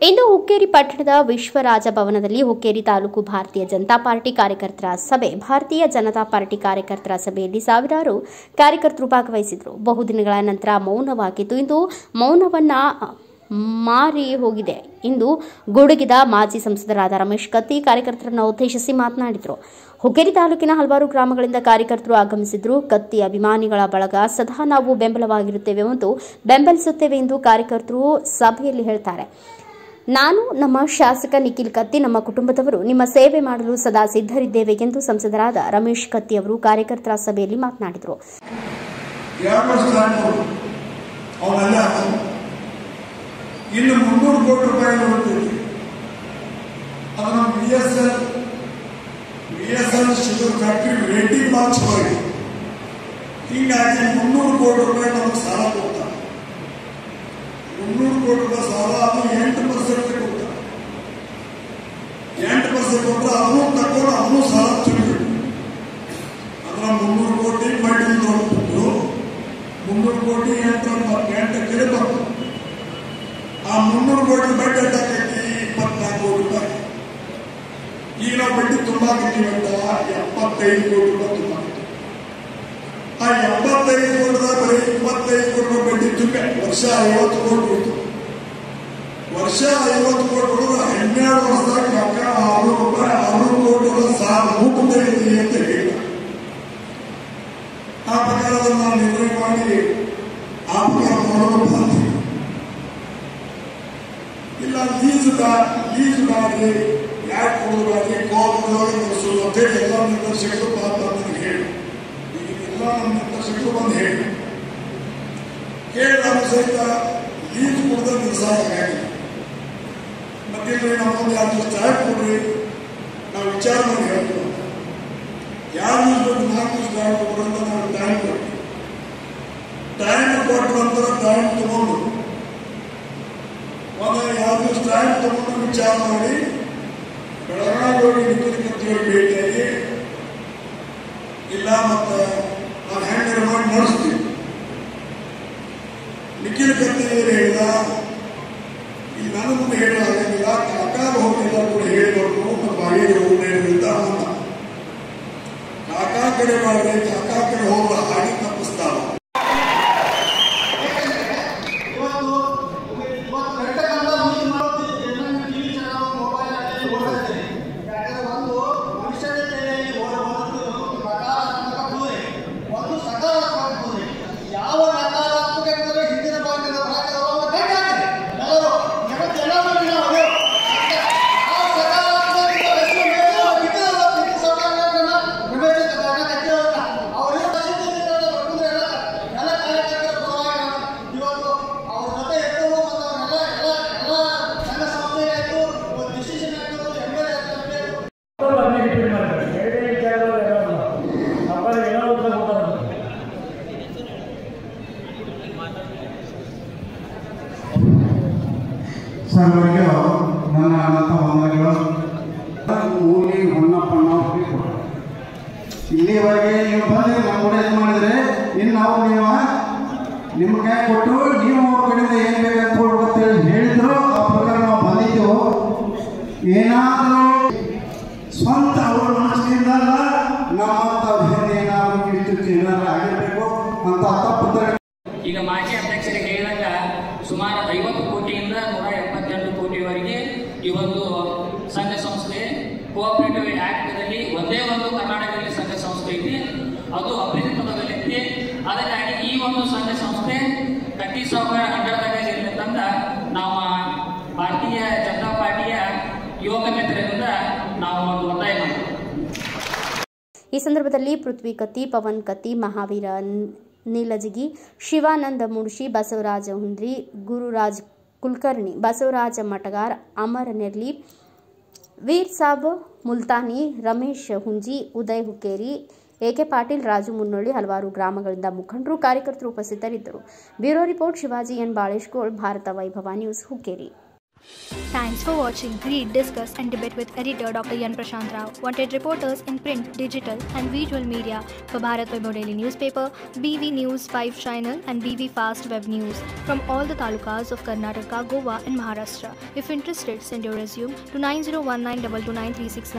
ಇಂದು ಹುಕ್ಕೇರಿ ಪಟ್ಟಣದ ವಿಶ್ವರಾಜ ಭವನದಲ್ಲಿ ಹುಕ್ಕೇರಿ ತಾಲೂಕು ಭಾರತೀಯ ಜನತಾ ಪಾರ್ಟಿ ಕಾರ್ಯಕರ್ತರ ಸಭೆ. ಭಾರತೀಯ ಜನತಾ ಪಾರ್ಟಿ ಕಾರ್ಯಕರ್ತರ ಸಭೆಯಲ್ಲಿ ಸಾವಿರಾರು ಕಾರ್ಯಕರ್ತರು ಭಾಗವಹಿಸಿದರು. ಬಹುದಿನಗಳ ನಂತರ ಮೌನವಾಗಿದ್ದು ಇಂದು ಮೌನವನ್ನ ಮಾರಿ ಹೋಗಿದೆ. ಇಂದು ಗುಡುಗಿದ ಮಾಜಿ ಸಂಸದರಾದ ರಮೇಶ್ ಕತ್ತಿ ಕಾರ್ಯಕರ್ತರನ್ನು ಉದ್ದೇಶಿಸಿ ಮಾತನಾಡಿದರು. ಹುಕ್ಕೇರಿ ತಾಲೂಕಿನ ಹಲವಾರು ಗ್ರಾಮಗಳಿಂದ ಕಾರ್ಯಕರ್ತರು ಆಗಮಿಸಿದ್ರು. ಕತ್ತಿ ಅಭಿಮಾನಿಗಳ ಬಳಗ ಸದಾ ನಾವು ಬೆಂಬಲವಾಗಿರುತ್ತೇವೆ ಮತ್ತು ಬೆಂಬಲಿಸುತ್ತೇವೆ ಎಂದು ಕಾರ್ಯಕರ್ತರು ಸಭೆಯಲ್ಲಿ ಹೇಳ್ತಾರೆ. ನಾನು, ನಮ್ಮ ಶಾಸಕ ನಿಖಿಲ್ ಕತ್ತಿ, ನಮ್ಮ ಕುಟುಂಬದವರು ನಿಮ್ಮ ಸೇವೆ ಮಾಡಲು ಸದಾ ಸಿದ್ಧರಿದ್ದೇವೆ ಎಂದು ಸಂಸದರಾದ ರಮೇಶ್ ಕತ್ತಿ ಅವರು ಕಾರ್ಯಕರ್ತರ ಸಭೆಯಲ್ಲಿ ಮಾತನಾಡಿದರು. ಇನ್ನು 300 ಕೋಟಿ ರೂಪಾಯಿ ಬರುತ್ತಿದೆ. ಅದನ್ನು BSL sugar factory rating marks ಹೋಗಿ ಹೀಗಾಗಿ 300 ಕೋಟಿ ರೂಪಾಯಿ ನಮಗೆ ಸಾಲ ಕೊಡ್ತಾರೆ. 300 ಕೋಟಿ ರೂಪಾಯಿ ಸಾಲ ಅದು 8% ಕೊಡ್ತಾರೆ. 8% ಕೊಟ್ಟರೆ ಅದನ್ನು ತಗೊಂಡು ಅದನ್ನು ಸಾಲ ತುಂಬಿಬಿಟ್ಟು ಅದರ 300 ಕೋಟಿ ಬಡ್ಡಿ ತೊಗೊಂಡು 300 ಕೋಟಿ 8 ಬಂತು. ಆ 300 ಕೋಟಿ ಬಡ್ಡಿ ಎಷ್ಟಾಗೈತಿ? 24 ಕೋಟಿ ರೂಪಾಯಿ. ಈಗ ನಾವು ಬಡ್ಡಿ ತುಂಬಾಕಿದ್ದೀವಂತ 75 ಕೋಟಿ ರೂಪಾಯಿ ತುಂಬಾಕಿತ್ತು. ಆ 75 ಕೋಟಿದಾಗ ಬರೀ 25 ಕೋಟಿ ರೂಪಾಯಿ ಬಡ್ಡಿ ತುಂಬೆ ವರ್ಷ 50 ಕೋಟಿ ಹೋಯ್ತು. ವರ್ಷ 50 ಕೋಟಿ ಹುಡುಗರು 12 ವರ್ಷದಾಗ 600 ಕೋಟಿ ಸಾಲ ಮುಗಿದೈತಿ ಅಂತ ಹೇಳಿದ. ಆ ಪ್ರಕಾರದಲ್ಲಿ ನಾವು ನಿರ್ಣಯ ಮಾಡಿ ಆ ಪ್ರಕಾರ ಮಾಡೋದು ಬಾಧ್ಯ. ಇಲ್ಲ ಲೀಸ್ ಮಾಡಿ ಯಾಕೆ ಕೊಡೋದಾಗಿ ಕೋಪದೊಳಗೆ ನಡೆಸೋದು ಅಂತ ಹೇಳಿ ಎಲ್ಲ ನಿರ್ದೇಶಕರು ನನಗೆ ಹೇಳಿ ಎಲ್ಲ ನಮ್ಮ ನಿರ್ದೇಶಕರು ಬಂದು ಹೇಳಿ ನಾನು ಸಹಿತ ಲೀಸ್ ಕೊಡದ ನಿರ್ಸಾಕಾಗಿಲ್ಲ. ಮತ್ತಿಲ್ಲಿ ನಮ್ಮೊಂದು ಯಾರು ಟೈಮ್ ಕೊಡ್ರಿ, ನಾವು ವಿಚಾರ ಮಾಡಿ ಹೇಳ್ತೀವಿ. ಯಾರು ಬೇಕು 4 ದಿವಸ ಟೈಮ್ ಕೊಡೋದ್ರಿಂದ ನಾವು ಟೈಮ್ ಕೊಡ್ತೀವಿ. ಟೈಮ್ ಕೊಟ್ಟ ನಂತರ ಟೈಮ್ ತಗೊಂಡು ಒಂದು 2 ದಿವಸ ಟೈಮ್ ತಗೊಂಡು ವಿಚಾರ ಮಾಡಿ ಬೆಳಗಾವಿ ಹೋಗಿ ನಿಖಿಲ್ ಕತ್ತಿಯವರು ಭೇಟಿಯಾಗಿ ಇಲ್ಲ ಮತ್ತೆ ನಾವು ಹೆಂಗೆ ಮಾಡಿ ನಡೆಸ್ತೀವಿ. ನಿಖಿಲ್ ಕತ್ತಿಯವರು ಹೇಳಿದ ಈಗ ನನ್ನ ಮುಂದೆ ಹೇಳಲಾಗಿಲ್ಲ, ಕಾಕಾಗ ಹೋಗಿಲ್ಲ ಕೂಡ ಹೇಳಿದವರು ನಮ್ಮ ಬಾಯಿಗೆ ಹೋಗಿಲ್ಲ ಅಂತ ಕಾಕಾ ಕಡೆ ಮಾಡಿದ್ರೆ ಕಾಕಾ ಕಡೆ ಹೋಗಲ್ಲ ಹಾಗೆ ತಪ್ಪಿಸ್ತಾವ. ಸರ್ವರಿಗೆ ನನ್ನ ಅನಂತ ವಂದನೆಗಳು. ಮೂಲಿ ಹೊನ್ನಪ್ಪಣ್ಣ ಇಲ್ಲಿವರೆಗೆ ನೀವು ಬಂದು ನಮ್ಮ ಕೂಡ ಏನು ಮಾಡಿದರೆ ಇನ್ನು ನಾವು ನಿಮ್ಮ ಕೈ ಕೊಟ್ಟು ನೀವು ಅವ್ರ ಕಡೆಯಿಂದ ಏನು ಬೇಕಂತ ಕೊಡ್ಬೇಕಂತೇಳಿ ಹೇಳಿದ್ರು. ಆ ಪ್ರಕಾರ ನಾವು ಬಂದಿದ್ದೆವು. ಏನಾದರೂ ಸ್ವಂತ ಅವ್ರ ಮನಸ್ಸಿನಿಂದ ನಮ್ಮಂತ ಹಿಂದೆ ಏನಾದರೂ ಇಷ್ಟು ಏನಾದರೂ ಆಗಿರಬೇಕು ಅಂತ ತಪ್ಪು. ಈಗ ಮಾಜಿ ಅಧ್ಯಕ್ಷರಿಗೆ ಹೇಳಿದಾಗ ಸುಮಾರು 50 ಕೋಟಿಯಿಂದ 178 ಕೋಟಿವರೆಗೆ ಈ ಒಂದು ಸಂಘ ಸಂಸ್ಥೆ ಕೋಆಪರೇಟಿವ್ ಆಕ್ಟ್ನಲ್ಲಿ ಒಂದೇ ಒಂದು ಕರ್ನಾಟಕದಲ್ಲಿ ಸಂಘ ಸಂಸ್ಥೆ ಐತಿ, ಅದು ಅಭಿವೃದ್ಧಿ ಪದದಲ್ಲಿದೆ. ಅದಕ್ಕಾಗಿ ಈ ಒಂದು ಸಂಘ ಸಂಸ್ಥೆ ಕಟ್ಟಿ ಸಾವುಕಾರ ಅಂಡರ್ದಾಗ ಇರಲಿಕ್ಕಂತ ನಾವು ಭಾರತೀಯ ಜನತಾ ಪಾರ್ಟಿಯ ಯುವಕ ಮಿತ್ರರಿಂದ ನಾವು ಒಂದು ಒತ್ತಾಯ ಮಾಡ್ತೀವಿ. ಈ ಸಂದರ್ಭದಲ್ಲಿ ಪೃಥ್ವಿ ಕತ್ತಿ, ಪವನ್ ಕತ್ತಿ, ಮಹಾವೀರ ನೀಲಜಿಗಿ, ಶಿವಾನಂದ ಮುಡ್ಶಿ, ಬಸವರಾಜ ಹುಂದ್ರಿ, ಗುರುರಾಜ್ ಕುಲಕರ್ಣಿ, ಬಸವರಾಜ ಮಟಗಾರ್, ಅಮರ ನೆರ್ಲಿ, ವೀರ್ ಸಾಬ್ ಮುಲ್ತಾನಿ, ರಮೇಶ್ ಹುಂಜಿ, ಉದಯ್ ಹುಕ್ಕೇರಿ, ಎಕೆ ಪಾಟೀಲ್, ರಾಜು ಮುನ್ನೊಳ್ಳಿ, ಹಲವಾರು ಗ್ರಾಮಗಳಿಂದ ಮುಖಂಡರು ಕಾರ್ಯಕರ್ತರು ಉಪಸ್ಥಿತರಿದ್ದರು. Bureau report Shivaji N Baleshgol, Bharata Vaibhava news, Hukkeri. Thanks for watching. Read, discuss and debate with editor Dr. Yan Prashant Rao. Wanted reporters in print, digital and visual media for Bharat Vaibhav Daily Newspaper, BV News 5 Channel and BV Fast Web News from all the talukas of Karnataka, Goa and Maharashtra. If interested, send your resume to 9019229369.